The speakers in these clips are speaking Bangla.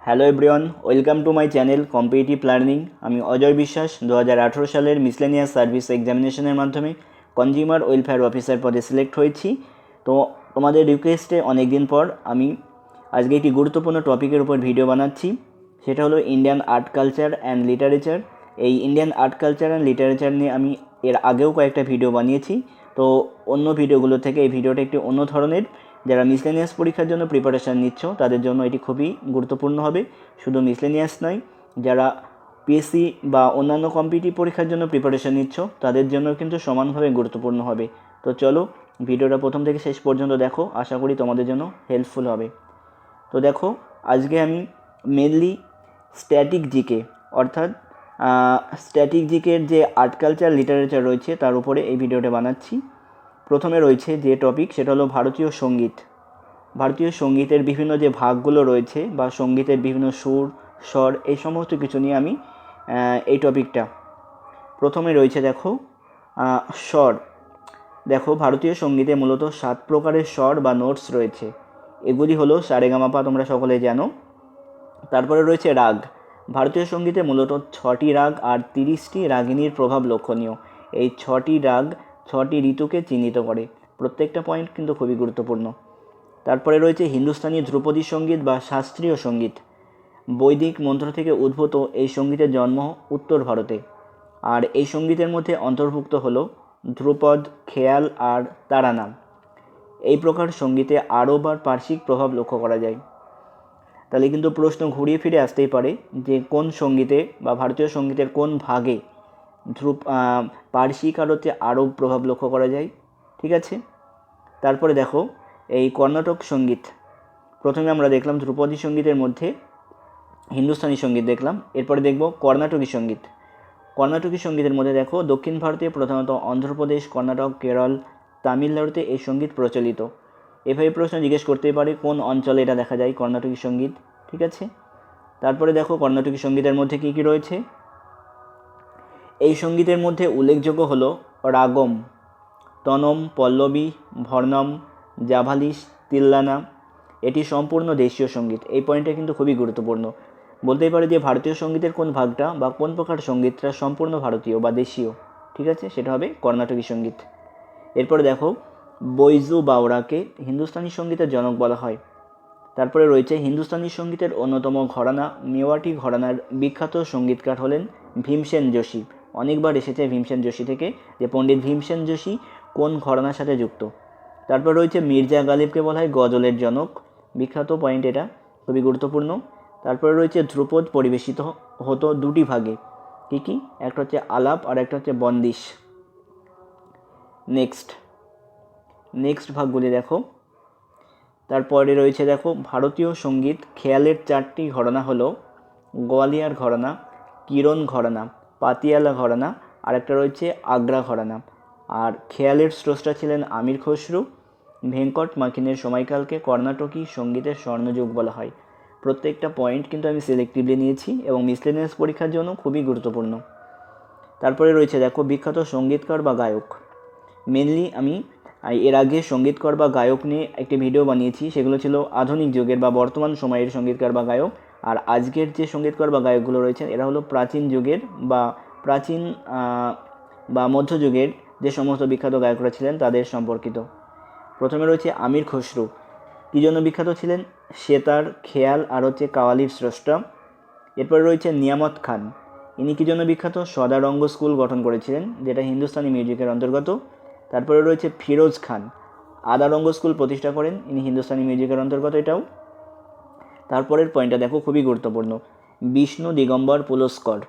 Hello everyone, welcome to my channel competitive learning. আমি অজয় বিশ্বাস 2018 সালের মিসলেনিয়াস সার্ভিস এক্সামিনেশনের মাধ্যমে কনজিউমার ওয়েলফেয়ার অফিসার পদে সিলেক্ট হয়েছি। তো তোমাদের রিকোয়েস্টে অনেক দিন পর আমি আজকে একটি গুরুত্বপূর্ণ টপিকের উপর ভিডিও বানাচ্ছি। সেটা হলো Indian art culture and literature. এই Indian art culture and literature নিয়ে আমি এর আগেও কয়েকটা ভিডিও বানিয়েছি। তো অন্য ভিডিওগুলো থেকে এই ভিডিওটা একটি অন্য ধরনের। যারা মিসলেনিয়াস পরীক্ষার জন্য প্রিপারেশান নিচ্ছ তাদের জন্য এটি খুবই গুরুত্বপূর্ণ হবে। শুধু মিসলেনিয়াস নয়, যারা পিএসসি বা অন্যান্য কম্পিটিটিভ পরীক্ষার জন্য প্রিপারেশান নিচ্ছ তাদের জন্য কিন্তু সমানভাবে গুরুত্বপূর্ণ হবে। তো চলো ভিডিওটা প্রথম থেকে শেষ পর্যন্ত দেখো, আশা করি তোমাদের জন্য হেল্পফুল হবে। তো দেখো, আজকে আমি মেনলি স্ট্যাটিক জিকে অর্থাৎ স্ট্যাটিক জিকের যে আর্ট কালচার লিটারেচার রয়েছে তার উপরে এই ভিডিওটা বানাচ্ছি। প্রথমে রয়েছে যে টপিক, সেটা হলো ভারতীয় সঙ্গীত। ভারতীয় সঙ্গীতের বিভিন্ন যে ভাগগুলো রয়েছে বা সঙ্গীতের বিভিন্ন সুর, স্বর, এই সমস্ত কিছু নিয়ে আমি এই টপিকটা। প্রথমে রয়েছে দেখো স্বর। দেখো, ভারতীয় সঙ্গীতে মূলত 7 প্রকারের স্বর বা নোটস রয়েছে। এগুলি হলো সারেগামাপা, তোমরা সকলে জানো। তারপরে রয়েছে রাগ। ভারতীয় সঙ্গীতে মূলত 6টি রাগ আর 30টি রাগিনীর প্রভাব লক্ষণীয়। এই 6টি রাগ 6টি ঋতুকে চিহ্নিত করে। প্রত্যেকটা পয়েন্ট কিন্তু খুবই গুরুত্বপূর্ণ। তারপরে রয়েছে হিন্দুস্তানি ধ্রুপদী সঙ্গীত বা শাস্ত্রীয় সঙ্গীত। বৈদিক মন্ত্র থেকে উদ্ভূত এই সঙ্গীতের জন্ম উত্তর ভারতে। আর এই সঙ্গীতের মধ্যে অন্তর্ভুক্ত হলো ধ্রুপদ, খেয়াল আর তারানা। এই প্রকার সঙ্গীতে আরব আর পার্শ্বিক প্রভাব লক্ষ্য করা যায়। তাহলে কিন্তু প্রশ্ন ঘুরিয়ে ফিরে আসতেই পারে যে কোন সঙ্গীতে বা ভারতীয় সঙ্গীতের কোন ভাগে পার্শ্বিক আর আরব প্রভাব লক্ষ্য করা যায়। ঠিক আছে, তারপরে দেখো এই কর্ণাটক সঙ্গীত। প্রথমে আমরা দেখলাম ধ্রুপদী সঙ্গীতের মধ্যে হিন্দুস্তানি সঙ্গীত দেখলাম, এরপরে দেখব কর্ণাটকী সঙ্গীত। কর্ণাটকী সঙ্গীতের মধ্যে দেখো দক্ষিণ ভারতে প্রধানত অন্ধ্রপ্রদেশ, কর্ণাটক, কেরল, তামিলনাড়ুতে এই সঙ্গীত প্রচলিত। এভাবে প্রশ্ন জিজ্ঞেস করতেই পারে কোন অঞ্চলে এটা দেখা যায় কর্ণাটকী সঙ্গীত। ঠিক আছে, তারপরে দেখো কর্ণাটকী সঙ্গীতের মধ্যে কী কী রয়েছে। এই সঙ্গীতের মধ্যে উল্লেখযোগ্য হলো রাগম, তনম, পল্লবী, ভর্ণম, জাভালিস, তিল্লানা। এটি সম্পূর্ণ দেশীয় সঙ্গীত। এই পয়েন্টটা কিন্তু খুবই গুরুত্বপূর্ণ। বলতেই পারে যে ভারতীয় সঙ্গীতের কোন ভাগটা বা কোন প্রকার সঙ্গীতটা সম্পূর্ণ ভারতীয় বা দেশীয়। ঠিক আছে, সেটা হবে কর্ণাটকী সঙ্গীত। এরপরে দেখো বৈজু বাওরাকে হিন্দুস্তানি সঙ্গীতের জনক বলা হয়। তারপরে রয়েছে হিন্দুস্তানি সঙ্গীতের অন্যতম ঘরানা মেওয়াটি ঘরানার বিখ্যাত সঙ্গীতকার হলেন ভীমসেন যোশী। অনেকবার এসেছে ভীমসেন যোশী থেকে যে পণ্ডিত ভীমসেন যোশী কোন ঘরানার সাথে যুক্ত। তারপর রয়েছে মির্জা গালিবকে বলা হয় গজলের জনক। বিখ্যাত পয়েন্ট, এটা খুবই গুরুত্বপূর্ণ। তারপরে রয়েছে ধ্রুপদ পরিবেশিত হতো দুটি ভাগে। কী কী? একটা হচ্ছে আলাপ আর একটা হচ্ছে বন্দিশ। নেক্সট ভাগগুলি দেখো। তারপরে রয়েছে দেখো ভারতীয় সঙ্গীত খেয়ালের 4টি ঘরানা হলো গোয়ালিয়ার ঘরানা, কিরণ ঘরানা, পাতিয়ালা ঘরানা, আর একটা রয়েছে আগ্রা ঘরানা। আর খেয়ালের স্রষ্টা ছিলেন আমির খসরু। ভেঙ্কট মাকিনের সময়কালকে কর্ণাটকী সঙ্গীতের স্বর্ণযুগ বলা হয়। প্রত্যেকটা পয়েন্ট কিন্তু আমি সিলেক্টিভলি নিয়েছি এবং মিসলেনিয়াস পরীক্ষার জন্য খুবই গুরুত্বপূর্ণ। তারপরে রয়েছে দেখো বিখ্যাত সঙ্গীতকার বা গায়ক। মেনলি আমি এর আগে সঙ্গীতকার বা গায়ক নিয়ে একটি ভিডিও বানিয়েছি, সেগুলো ছিল আধুনিক যুগের বা বর্তমান সময়ের সঙ্গীতকার বা গায়ক। আর আজকের যে সঙ্গীতকার বা গায়কগুলো রয়েছেন এরা হলো প্রাচীন যুগের বা মধ্যযুগের যে সমস্ত বিখ্যাত গায়করা ছিলেন তাদের সম্পর্কিত। প্রথমে রয়েছে আমির খসরু। কী জন্য বিখ্যাত ছিলেন? সেতার, খেয়াল আর হচ্ছে কাওয়ালির স্রষ্টা। এরপরে রয়েছে নিয়ামত খান। ইনি কী জন্য বিখ্যাত? সদারঙ্গ স্কুল গঠন করেছিলেন, যেটা হিন্দুস্তানি মিউজিকের অন্তর্গত। তারপরে রয়েছে ফিরোজ খান, আদারঙ্গ স্কুল প্রতিষ্ঠা করেন, ইনি হিন্দুস্তানি মিউজিকের অন্তর্গত এটাও। তারপরের পয়েন্টটা দেখো, খুবই গুরুত্বপূর্ণ। বিষ্ণু দিগম্বর পুলস্কর,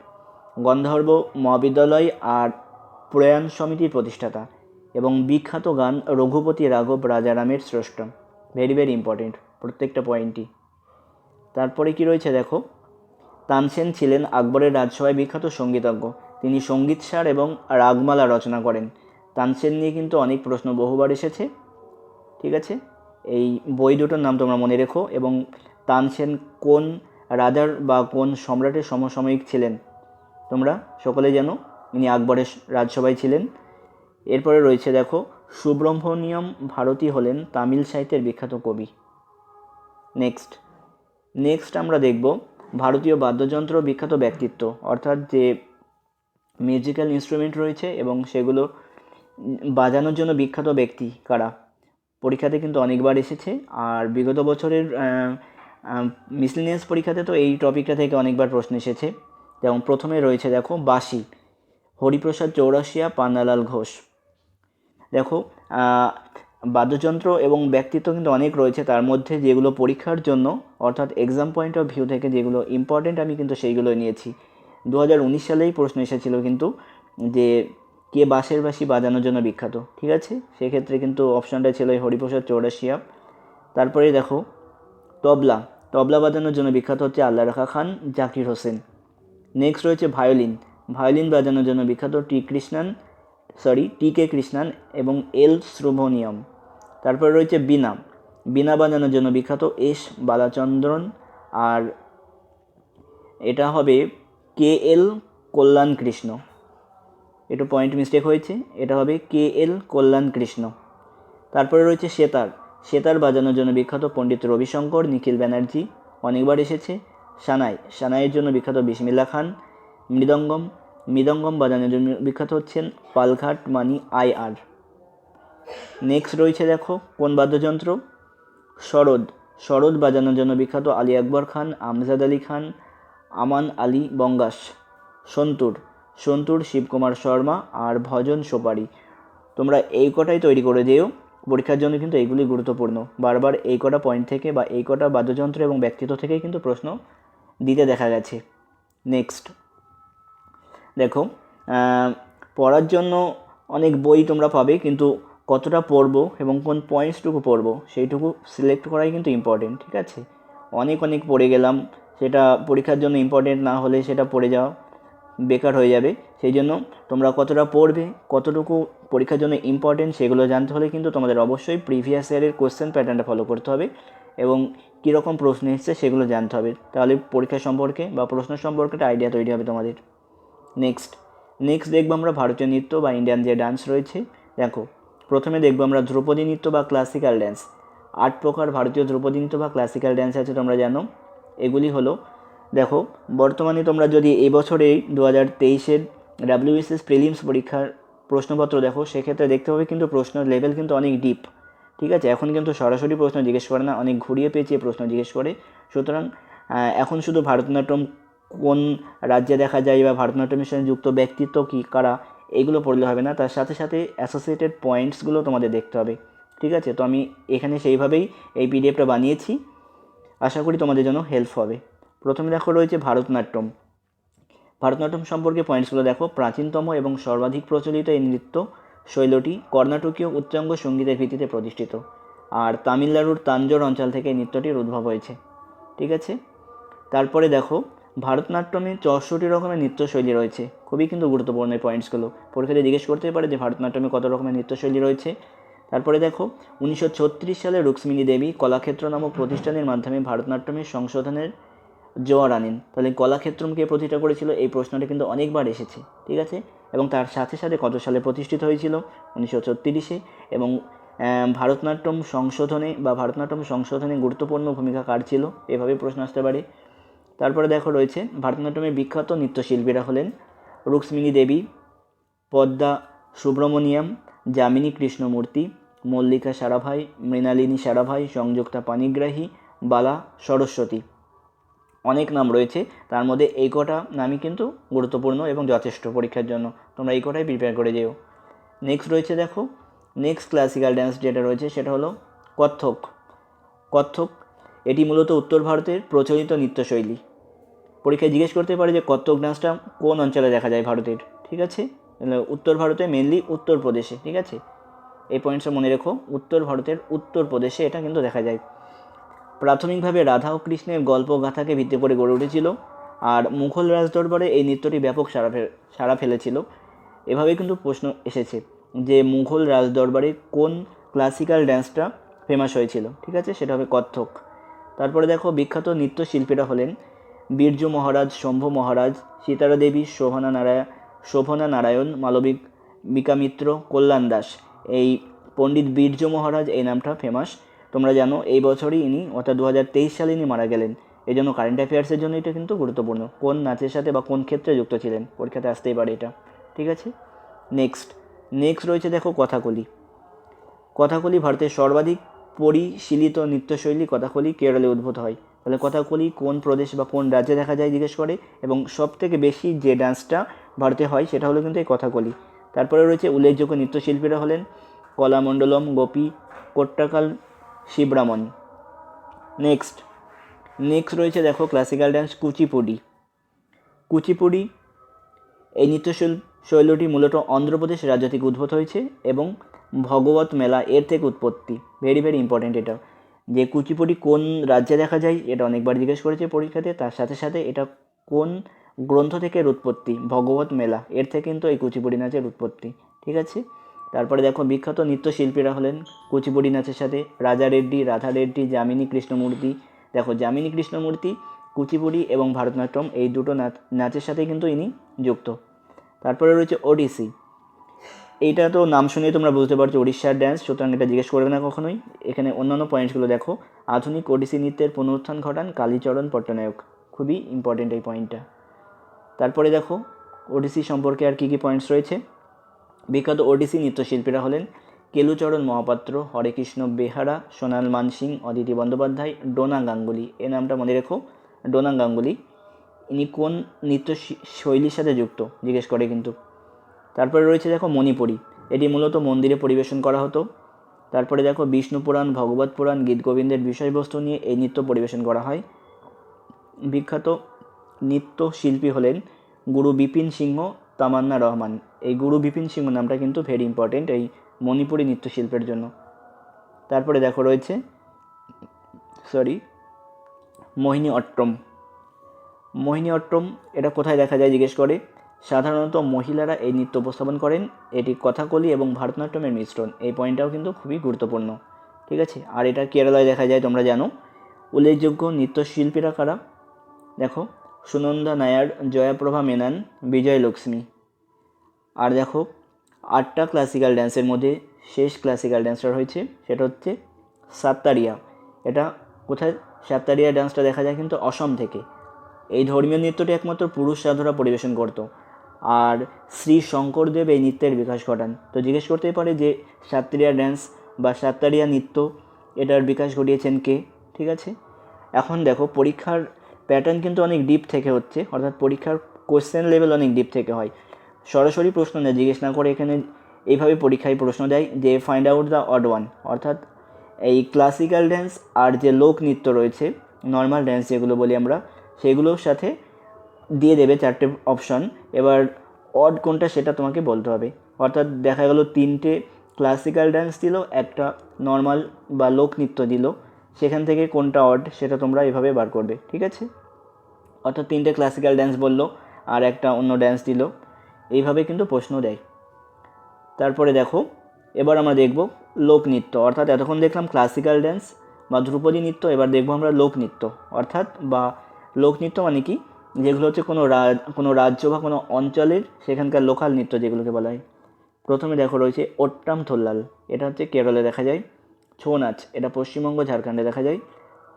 গন্ধর্ব মহাবিদ্যালয় আর প্রয়াণ সমিতির প্রতিষ্ঠাতা এবং বিখ্যাত গান রঘুপতি রাঘব রাজারামের স্রষ্টা। ভেরি ভেরি ইম্পর্টেন্ট প্রত্যেকটা পয়েন্টই। তারপরে কি রয়েছে দেখো, তানসেন ছিলেন আকবরের রাজসভায় বিখ্যাত সঙ্গীতজ্ঞ। তিনি সঙ্গীতসার এবং রাগমালা রচনা করেন। তানসেন নিয়ে কিন্তু অনেক প্রশ্ন বহুবার এসেছে। ঠিক আছে, এই বই দুটোর নাম তোমরা মনে রেখো। এবং তানসেন কোন রাজার বা কোন সম্রাটের সমসাময়িক ছিলেন তোমরা সকলে জানো, ইনি আকবরের রাজসভায় ছিলেন। এরপরে রয়েছে দেখো সুব্রহ্মণ্যম ভারতী হলেন তামিল সাহিত্যের বিখ্যাত কবি। নেক্সট নেক্সট আমরা দেখব ভারতীয় বাদ্যযন্ত্র বিখ্যাত ব্যক্তিত্ব, অর্থাৎ যে মিউজিক্যাল ইনস্ট্রুমেন্ট রয়েছে এবং সেগুলো বাজানোর জন্য বিখ্যাত ব্যক্তি কারা। পরীক্ষাতে কিন্তু অনেকবার এসেছে, আর বিগত বছরের মিসলেনিয়াস পরীক্ষাতে তো এই টপিকটা থেকে অনেকবার প্রশ্ন এসেছে। যেমন প্রথমে রয়েছে দেখো বাঁশি, হরিপ্রসাদ চৌরাশিয়া, পান্নালাল ঘোষ। দেখো বাদ্যযন্ত্র এবং ব্যক্তিত্ব কিন্তু অনেক রয়েছে, তার মধ্যে যেগুলো পরীক্ষার জন্য অর্থাৎ এক্সাম পয়েন্ট অফ ভিউ থেকে যেগুলো ইম্পর্টেন্ট আমি কিন্তু সেইগুলো নিয়েছি। 2019 সালেই প্রশ্ন এসেছিল কিন্তু যে কে বাঁশের বাঁশি বাজানোর জন্য বিখ্যাত, ঠিক আছে, সেক্ষেত্রে কিন্তু অপশানটা ছিল হরিপ্রসাদ চৌরাশিয়া। তারপরে দেখো তবলা, তবলা বাজানোর জন্য বিখ্যাত হচ্ছে আল্লাহ রাখা খান, জাকির হোসেন। নেক্সট রয়েছে ভায়োলিন, ভায়োলিন বাজানোর জন্য বিখ্যাত টি কে কৃষ্ণান এবং এল শ্রুভনিয়ম। তারপরে রয়েছে বীণা, বীণা বাজানোর জন্য বিখ্যাত এস বালাচন্দ্রন, আর এটা হবে কে এল কল্যাণ কৃষ্ণ। একটু পয়েন্ট মিস্টেক হয়েছে, এটা হবে কে এল কল্যাণ কৃষ্ণ। তারপরে রয়েছে সেতার, সেতার বাজানোর জন্য বিখ্যাত পণ্ডিত রবিশঙ্কর, নিখিল ব্যানার্জি, অনেকবার এসেছে। সানাই, সানাইয়ের জন্য বিখ্যাত বিসমিল্লা খান। মৃদঙ্গম, মৃদঙ্গম বাজানোর জন্য বিখ্যাত হচ্ছেন পালঘাট মানি IR। নেক্সট রয়েছে দেখো কোন বাদ্যযন্ত্র, সরোদ, সরোদ বাজানোর জন্য বিখ্যাত আলী আকবর খান, আমজাদ আলী খান, আমান আলী বঙ্গাস। সন্তুর, সন্তুর শিবকুমার শর্মা, আর ভজন সোপারি। তোমরা এই কটাই তৈরি করে দিও, পরীক্ষার জন্য কিন্তু এইগুলি গুরুত্বপূর্ণ। বারবার এই কটা পয়েন্ট থেকে বা এই কটা বাদ্যযন্ত্র এবং ব্যক্তিত্ব থেকেই কিন্তু প্রশ্ন দিতে দেখা গেছে। নেক্সট দেখো পড়ার জন্য অনেক বই তোমরা পাবে, কিন্তু কতটা পড়বো এবং কোন পয়েন্টসটুকু পড়বো সেইটুকু সিলেক্ট করাই কিন্তু ইম্পর্টেন্ট, ঠিক আছে। অনেক পড়ে গেলাম, সেটা পরীক্ষার জন্য ইম্পর্টেন্ট না হলে সেটা পড়ে যাওয়া বেকার হয়ে যাবে। সেই জন্য তোমরা কতটা পড়বে, কতটুকু পরীক্ষার জন্য ইম্পর্টেন্ট সেগুলো জানতে হলে কিন্তু তোমাদের অবশ্যই প্রিভিয়াস ইয়ারের কোশ্চেন প্যাটার্নটা ফলো করতে হবে এবং কীরকম প্রশ্ন এসছে সেগুলো জানতে হবে। তাহলে পরীক্ষা সম্পর্কে বা প্রশ্ন সম্পর্কে একটা আইডিয়া তৈরি হবে তোমাদের। নেক্সট দেখবো আমরা ভারতীয় নৃত্য বা ইন্ডিয়ান যে ডান্স রয়েছে। দেখো প্রথমে দেখবো আমরা ধ্রুপদী নৃত্য বা ক্লাসিক্যাল ড্যান্স। 8 প্রকার ভারতীয় ধ্রুপদী নৃত্য বা ক্লাসিক্যাল ড্যান্স আছে, তোমরা জানো। এগুলি হলো, দেখো বর্তমানে তোমরা যদি এই বছরেই 2023-এর WBCS প্রিলিমস পরীক্ষার প্রশ্নপত্র দেখো, সেক্ষেত্রে দেখতে হবে কিন্তু প্রশ্নের লেভেল কিন্তু অনেক ডিপ, ঠিক আছে। এখন কিন্তু সরাসরি প্রশ্ন জিজ্ঞেস করে না, অনেক ঘুরিয়ে পেঁচিয়ে প্রশ্ন জিজ্ঞেস করে। সুতরাং এখন শুধু ভারতনাট্যম কোন রাজ্যে দেখা যায় বা ভারতনাট্যমের সঙ্গে যুক্ত ব্যক্তিত্ব কী কারা, এইগুলো পড়লে হবে না, তার সাথে সাথে অ্যাসোসিয়েটেড পয়েন্টসগুলো তোমাদের দেখতে হবে, ঠিক আছে। তো আমি এখানে সেইভাবেই এই পিডিএফটা বানিয়েছি, আশা করি তোমাদের জন্য হেল্প হবে। প্রথমে দেখো রয়েছে ভারতনাট্যম। ভারতনাট্যম সম্পর্কে পয়েন্টসগুলো দেখো। প্রাচীনতম এবং সর্বাধিক প্রচলিত এই নৃত্য শৈলটি কর্ণাটকীয় উচ্চাঙ্গ সঙ্গীতের ভিত্তিতে প্রতিষ্ঠিত, আর তামিলনাড়ুর তাঞ্জোর অঞ্চল থেকে এই নৃত্যটির উদ্ভব হয়েছে, ঠিক আছে। তারপরে দেখো ভারতনাট্যমে 64 রকমের নৃত্যশৈলী রয়েছে, খুবই কিন্তু গুরুত্বপূর্ণ এই পয়েন্টসগুলো, পরীক্ষাতে জিজ্ঞেস করতে পারে যে ভারতনাট্যমে কত রকমের নৃত্যশৈলী রয়েছে। তারপরে দেখো 1936 সালে রুক্মিণী দেবী কলাক্ষেত্র নামক প্রতিষ্ঠানের মাধ্যমে ভারতনাট্যমের সংশোধনের জোয়ার আনেন। তাহলে কলাক্ষেত্রম কে প্রতিষ্ঠা করেছিল, এই প্রশ্নটা কিন্তু অনেকবার এসেছে, ঠিক আছে। এবং তার সাথে সাথে কত সালে প্রতিষ্ঠিত হয়েছিল, 1936-এ। এবং ভারতনাট্যম সংশোধনে গুরুত্বপূর্ণ ভূমিকা কার ছিল, এভাবে প্রশ্ন আসতে পারে। তারপরে দেখো রয়েছে ভারতনাট্যমের বিখ্যাত নৃত্যশিল্পীরা হলেন রুক্মিণী দেবী, পদ্মা সুব্রমণিয়াম, যামিনী কৃষ্ণমূর্তি, মল্লিকা সারাভাই, মৃণালিনী সারাভাই, সংযুক্তা পানিগ্রাহী, বালা সরস্বতী। অনেক নাম রয়েছে, তার মধ্যে এই কটা নামই কিন্তু গুরুত্বপূর্ণ এবং যথেষ্ট পরীক্ষার জন্য, তোমরা এই কটাই প্রিপেয়ার করে যেও। নেক্সট রয়েছে দেখো নেক্সট ক্লাসিক্যাল ড্যান্স যেটা রয়েছে সেটা হলো কত্থক। কত্থক এটি মূলত উত্তর ভারতের প্রচলিত নৃত্যশৈলী। পরীক্ষায় জিজ্ঞেস করতে পারে যে কত্থক ডান্সটা কোন অঞ্চলে দেখা যায় ভারতের, ঠিক আছে। উত্তর ভারতে, মেনলি উত্তরপ্রদেশে, ঠিক আছে। এই পয়েন্টসটা মনে রেখো, উত্তর ভারতের উত্তরপ্রদেশে এটা কিন্তু দেখা যায়। প্রাথমিকভাবে রাধা ও কৃষ্ণের গল্প গাথাকে ভিত্তি করে গড়ে উঠেছিল, আর মুঘল রাজদরবারে এই নৃত্যটি ব্যাপক সাড়া ফেলেছিল। এভাবেই কিন্তু প্রশ্ন এসেছে যে মুঘল রাজদরবারে কোন ক্লাসিক্যাল ডান্সটা ফেমাস হয়েছিল, ঠিক আছে, সেটা হবে কত্থক। তারপরে দেখো বিখ্যাত নৃত্যশিল্পীরা হলেন বিরজু মহারাজ, শম্ভু মহারাজ, সীতারা দেবী, শোভনা নারায়ণ, মালবিকা মিত্র, কল্যাণ দাস। এই পণ্ডিত বিরজু মহারাজ এই নামটা ফেমাস, তোমরা জানো এই বছরই ইনি অর্থাৎ 2023 সালে ইনি মারা গেলেন। এই জন্য কারেন্ট অ্যাফেয়ার্সের জন্য এটা কিন্তু গুরুত্বপূর্ণ, কোন নাচের সাথে বা কোন ক্ষেত্রে যুক্ত ছিলেন, পরীক্ষাতে আসতেই পারে এটা। ঠিক আছে, নেক্সট রয়েছে দেখো কথাকলি। কথাকলি ভারতের সর্বাধিক পরিশীলিত নৃত্যশৈলী কথাকলি কেরলে উদ্ভূত হয়। তাহলে কথাকলি কোন প্রদেশ বা কোন রাজ্যে দেখা যায় জিজ্ঞেস করে, এবং সব থেকে বেশি যে ডান্সটা ভারতে হয় সেটা হলো কিন্তু এই কথাকলি। তারপরে রয়েছে উল্লেখযোগ্য নৃত্যশিল্পীরা হলেন কলামণ্ডলম, গোপী, কোট্টাকাল, শিবরামন। নেক্সট রয়েছে দেখো ক্লাসিক্যাল ডান্স কুচিপুড়ি। এই শৈলীটি মূলত অন্ধ্রপ্রদেশ রাজ্য থেকে উদ্ভূত হয়েছে এবং ভগবত মেলা এর থেকে উৎপত্তি। ভেরি ভেরি ইম্পর্টেন্ট এটা, যে কুচিপুড়ি কোন রাজ্যে দেখা যায় এটা অনেকবার জিজ্ঞেস করেছে পরীক্ষাতে। তার সাথে সাথে এটা কোন গ্রন্থ থেকে উৎপত্তি, ভগবত মেলা এর থেকে কিন্তু এই কুচিপুড়ি নাচের উৎপত্তি। ঠিক আছে, তারপরে দেখো বিখ্যাত নৃত্যশিল্পীরা হলেন কুচিপুড়ি নাচের সাথে রাজা রেড্ডি, রাধা রেড্ডি, যামিনী কৃষ্ণমূর্তি। দেখো যামিনী কৃষ্ণমূর্তি কুচিপুড়ি এবং ভারতনাট্যম এই দুটো নাচের সাথেই কিন্তু ইনি যুক্ত। তারপরে রয়েছে ওডিসি। এইটা তো নাম শুনেই তোমরা বুঝতে পারছো উড়িষ্যার ড্যান্স, সুতরাং এটা জিজ্ঞেস করবে না কখনোই। এখানে অন্যান্য পয়েন্টসগুলো দেখো। আধুনিক ওডিসি নৃত্যের পুনরুত্থান ঘটান কালীচরণ পট্টনায়ক, খুবই ইম্পর্টেন্ট এই পয়েন্টটা। তারপরে দেখো ওডিসি সম্পর্কে আর কী কী পয়েন্টস রয়েছে। বিখ্যাত ওডিসি নৃত্যশিল্পীরা হলেন কেলুচরণ মহাপাত্র, হরেকৃষ্ণ বেহারা, সোনাল মানসিং, অদিতি বন্দ্যোপাধ্যায়, ডোনা গাঙ্গুলি। এ নামটা মনে রেখো, ডোনা গাঙ্গুলি। ইনি কোন নৃত্য শৈলীর সাথে যুক্ত জিজ্ঞেস করে কিন্তু। তারপরে রয়েছে দেখো মণিপুরী, এটি মূলত মন্দিরে পরিবেশন করা হতো। তারপরে দেখো বিষ্ণু পুরাণ, ভগবত পুরাণ, গীত গোবিন্দের বিষয়বস্তু নিয়ে এই নৃত্য পরিবেশন করা হয়। বিখ্যাত নৃত্যশিল্পী হলেন গুরু বিপিন সিংহ, তামান্না রহমান। এই গুরু বিপিন সিংহ নামটা কিন্তু ভেরি ইম্পর্টেন্ট এই মণিপুরী নৃত্যশিল্পের জন্য। তারপরে দেখো রয়েছে মোহিনীঅট্টম। এটা কোথায় দেখা যায় জিজ্ঞেস করে। সাধারণত মহিলারা এই নৃত্য উপস্থাপন করেন, এটি কথাকলি এবং ভারতনাট্যমের মিশ্রণ। এই পয়েন্টটাও কিন্তু খুবই গুরুত্বপূর্ণ। ঠিক আছে, আর এটা কেরালায় দেখা যায় তোমরা জানো। উল্লেখযোগ্য নৃত্যশিল্পীরা কারা দেখো, সুনন্দা নায়ার, জয়াপ্রভা মেনন, বিজয় লক্ষ্মী। আর দেখো 8টা ক্লাসিক্যাল ড্যান্সের মধ্যে শেষ ক্লাসিক্যাল ড্যান্সটা হয়েছে, সেটা হচ্ছে সাত্তারিয়া। এটা কোথায় সাত্তারিয়া ডান্সটা দেখা যায় কিন্তু অসম থেকে। এই ধর্মীয় নৃত্যটি একমাত্র পুরুষ সাধুরা পরিবেশন করত, আর শ্রী শঙ্করদেব এই নৃত্যের বিকাশ ঘটান। তো জিজ্ঞেস করতেই পারে যে সাত্তারিয়া ড্যান্স বা সাত্তারিয়া নৃত্য এটার বিকাশ ঘটিয়েছেন কে। ঠিক আছে, এখন দেখো পরীক্ষার প্যাটার্ন কিন্তু অনেক ডিপ থেকে হচ্ছে, অর্থাৎ পরীক্ষার কোশ্চেন লেভেল অনেক ডিপ থেকে হয়। সরাসরি প্রশ্ন নেয়, জিজ্ঞেস না করে এখানে এইভাবে পরীক্ষায় প্রশ্ন দেয় যে find out the odd one, অর্থাৎ এই ক্লাসিক্যাল ড্যান্স আর যে লোক নৃত্য রয়েছে, নর্মাল ড্যান্স যেগুলো বলি আমরা, সেগুলোর সাথে দিয়ে দেবে 4টে অপশন। এবার অড কোনটা সেটা তোমাকে বলতে হবে। অর্থাৎ দেখা গেল 3টে ক্লাসিক্যাল ড্যান্স দিল, একটা নর্মাল বা লোক নৃত্য দিল, সেখান থেকে কোনটা অড সেটা তোমরা এভাবে বার করবে। ঠিক আছে, অর্থাৎ 3টে ক্লাসিক্যাল ড্যান্স বললো আর একটা অন্য ড্যান্স দিল, এইভাবে কিন্তু প্রশ্ন দেয়। তারপরে দেখো এবার আমরা দেখব লোকনৃত্য, অর্থাৎ এতক্ষণ দেখলাম ক্লাসিক্যাল ড্যান্স বা ধ্রুপদী নৃত্য, এবার দেখবো আমরা লোকনৃত্য। অর্থাৎ বা লোকনৃত্য মানে কি, যেগুলো হচ্ছে কোনো রাজ্য বা কোনো অঞ্চলের সেখানকার লোকাল নৃত্য যেগুলোকে বলা হয়। প্রথমে দেখো রয়েছে ওট্টাম থোল্লাল, এটা হচ্ছে কেরলে দেখা যায়। ছৌ নাচ, এটা পশ্চিমবঙ্গ ঝাড়খণ্ডে দেখা যায়।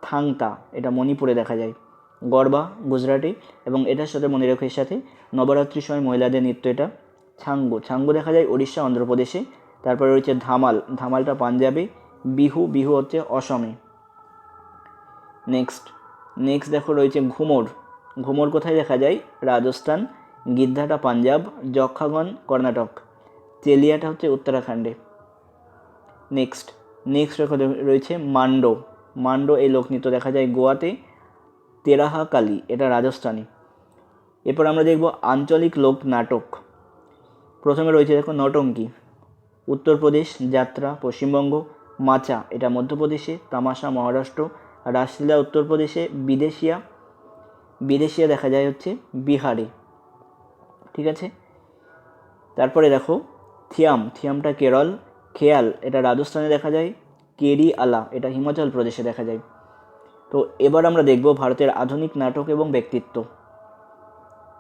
থাংতা, এটা মণিপুরে দেখা যায়। গরবা গুজরাটে, এবং এটার সাথে মনে রেখো এর সাথে নবরাত্রির সময় মহিলাদের নৃত্য এটা। ছাঙ্গু দেখা যায় উড়িষ্যা, অন্ধ্রপ্রদেশে। তারপরে রয়েছে ধামালটা পাঞ্জাবে। বিহু হচ্ছে অসমে। নেক্সট দেখো রয়েছে ঘুমর কোথায় দেখা যায়, রাজস্থান। গিদ্ধাটা পাঞ্জাব, যক্ষাগন কর্ণাটক, চেলিয়াটা হচ্ছে উত্তরাখণ্ডে। নেক্সট রয়েছে মান্ডো এই লোকনৃত্য দেখা যায় গোয়াতে। তেরাহা কালী, এটা রাজস্থানে। এরপর আমরা দেখব আঞ্চলিক লোক নাটক। প্রথমে রয়েছে দেখো নটঙ্কি, উত্তরপ্রদেশ। যাত্রা পশ্চিমবঙ্গ। মাচা, এটা মধ্যপ্রদেশে। তামাশা মহারাষ্ট্র। রাসলীলা উত্তরপ্রদেশে। বিদেশিয়া দেখা যায় হচ্ছে বিহারে। ঠিক আছে, তারপরে দেখো থিয়ামটা কেরল। খেয়াল, এটা রাজস্থানে দেখা যায়। কেরি আলা, এটা হিমাচল প্রদেশে দেখা যায়। তো এবার আমরা দেখব ভারতের আধুনিক নাটক এবং ব্যক্তিত্ব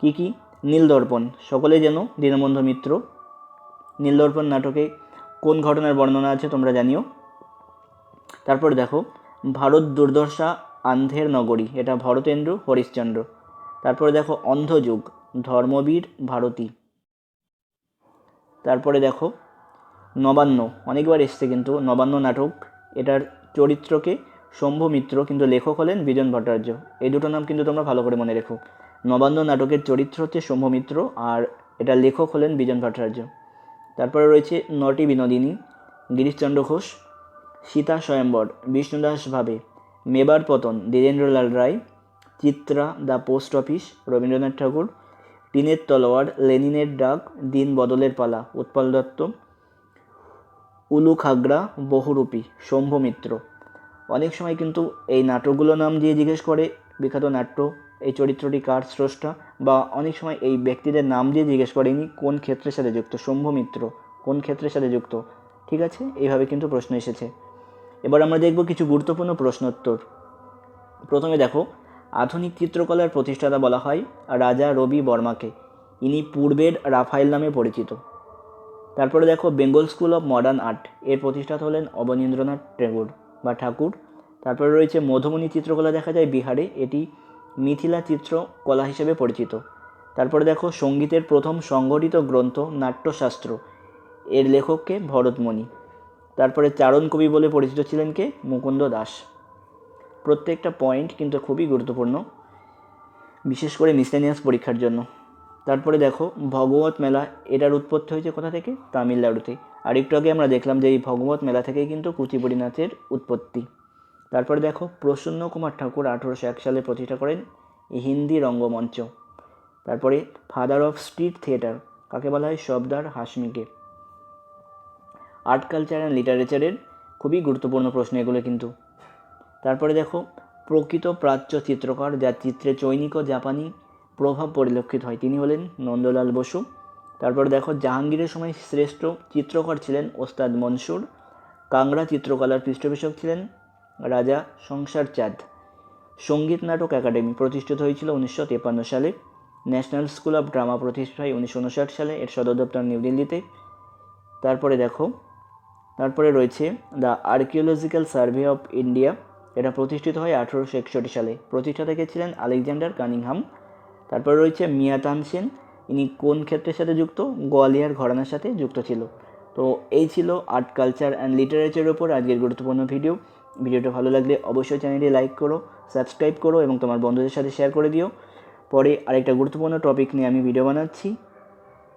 কি। নীলদর্পণ, সকলেই যেন দীনবন্ধু মিত্র। নীলদর্পণ নাটকে কোন ঘটনার বর্ণনা আছে তোমরা জানিও। তারপর দেখো ভারত দুর্দশা আন্ধের নগরী, এটা ভরতেন্দ্র হরিশ্চন্দ্র। তারপরে দেখো অন্ধযুগ, ধর্মবীর ভারতী। তারপরে দেখো নবান্ন, অনেকবার এসছে কিন্তু নবান্ন নাটক, এটার চরিত্রকে শম্ভু মিত্র, কিন্তু লেখক হলেন বিজন ভট্টাচার্য। এই দুটো নাম কিন্তু তোমরা ভালো করে মনে রেখো। নবান্ন নাটকের চরিত্র হচ্ছে শম্ভু মিত্র আর এটার লেখক হলেন বিজন ভট্টাচার্য। তারপরে রয়েছে নটি বিনোদিনী, গিরিশচন্দ্র ঘোষ। সীতা স্বয়ম্বর, বিষ্ণুদাস ভাবে। Mebar Patan, Dwijendralal Ray. Chitra, the post office, Rabindranath Tagore. টিনের তলোয়ার, লেনিনের ডাক, দিন বদলের পালা, উৎপল দত্ত। উলুখাগড়া, বহুরূপী, শম্ভু মিত্র। অনেক সময় কিন্তু এই নাটকগুলো নাম দিয়ে জিজ্ঞেস করে বিখ্যাত নাট্য, এই চরিত্রটি কার স্রষ্টা, বা অনেক সময় এই ব্যক্তিদের নাম দিয়ে জিজ্ঞেস করে ইনি কোন ক্ষেত্রের সাথে যুক্ত, শম্ভু মিত্র কোন ক্ষেত্রের সাথে যুক্ত। ঠিক আছে, এইভাবে কিন্তু প্রশ্ন এসেছে। এবার আমরা দেখব কিছু গুরুত্বপূর্ণ প্রশ্নোত্তর। প্রথমে দেখো, আধুনিক চিত্রকলার প্রতিষ্ঠাতা বলা হয় রাজা রবি বর্মাকে, ইনি পূর্বের রাফায়েল নামে পরিচিত। তারপরে দেখো, Bengal school of modern art, এর প্রতিষ্ঠাতা হলেন অবনীন্দ্রনাথ ঠাকুর। তারপরে রয়েছে মধুমণি চিত্রকলা দেখা যায় বিহারে, এটি মিথিলা চিত্রকলা হিসেবে পরিচিত। তারপরে দেখো, সঙ্গীতের প্রথম সংগঠিত গ্রন্থ নাট্যশাস্ত্র, এর লেখককে ভরতমণি। তারপরে চারণ কবি বলে পরিচিত ছিলেন কে, মুকুন্দ দাস। প্রত্যেকটা পয়েন্ট কিন্তু খুবই গুরুত্বপূর্ণ, বিশেষ করে মিসলেনিয়াস পরীক্ষার জন্য। তারপরে দেখো, ভগবত মেলা, এটার উৎপত্তি হয়েছে কোথা থেকে, তামিলনাড়ুতে। আর একটু আগে আমরা দেখলাম যে এই ভগবত মেলা থেকেই কিন্তু কুচিপুড়ি নাচের উৎপত্তি। তারপরে দেখো, প্রসন্ন কুমার ঠাকুর 1801 সালে প্রতিষ্ঠা করেন হিন্দি রঙ্গমঞ্চ। তারপরে ফাদার অফ স্ট্রিট থিয়েটার কাকে বলা হয়, সর্দার হাশমিকে। আর্ট কালচার অ্যান্ড লিটারেচারের খুবই গুরুত্বপূর্ণ প্রশ্ন এগুলো কিন্তু। তারপরে দেখো, প্রকৃত প্রাচ্য চিত্রকর যার চিত্রে চৈনিক ও জাপানি প্রভাব পরিলক্ষিত হয়, তিনি হলেন নন্দলাল বসু। তারপরে দেখো, জাহাঙ্গীরের সময় শ্রেষ্ঠ চিত্রকর ছিলেন ওস্তাদ মনসুর। কাংড়া চিত্রকলার পৃষ্ঠপোষক ছিলেন রাজা সংসার চাঁদ। সঙ্গীত নাটক একাডেমি প্রতিষ্ঠিত হয়েছিল 1953 সালে। ন্যাশনাল স্কুল অফ ড্রামা প্রতিষ্ঠা হয় 1959 সালে, এর সদর দপ্তর নিউ দিল্লিতে। তারপরে দেখো, তারপরে রয়েছে the archaeological survey of India, এটা প্রতিষ্ঠিত হয় 1861 সালে। প্রতিষ্ঠাতা কে ছিলেন আলেকজান্ডার কানিংহাম। তারপরে রয়েছে মিয়া তানসেন, ইনি কোন ক্ষেত্রের সাথে যুক্ত, গোয়ালিয়র ঘরানার সাথে যুক্ত ছিল। তো এই ছিল আর্ট কালচার অ্যান্ড লিটারেচারের ওপর আজকের গুরুত্বপূর্ণ ভিডিওটা ভালো লাগলে অবশ্যই চ্যানেলটি লাইক করো, সাবস্ক্রাইব করো এবং তোমার বন্ধুদের সাথে শেয়ার করে দিও। পরে আরেকটা গুরুত্বপূর্ণ টপিক নিয়ে আমি ভিডিও বানাচ্ছি।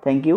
Thank you.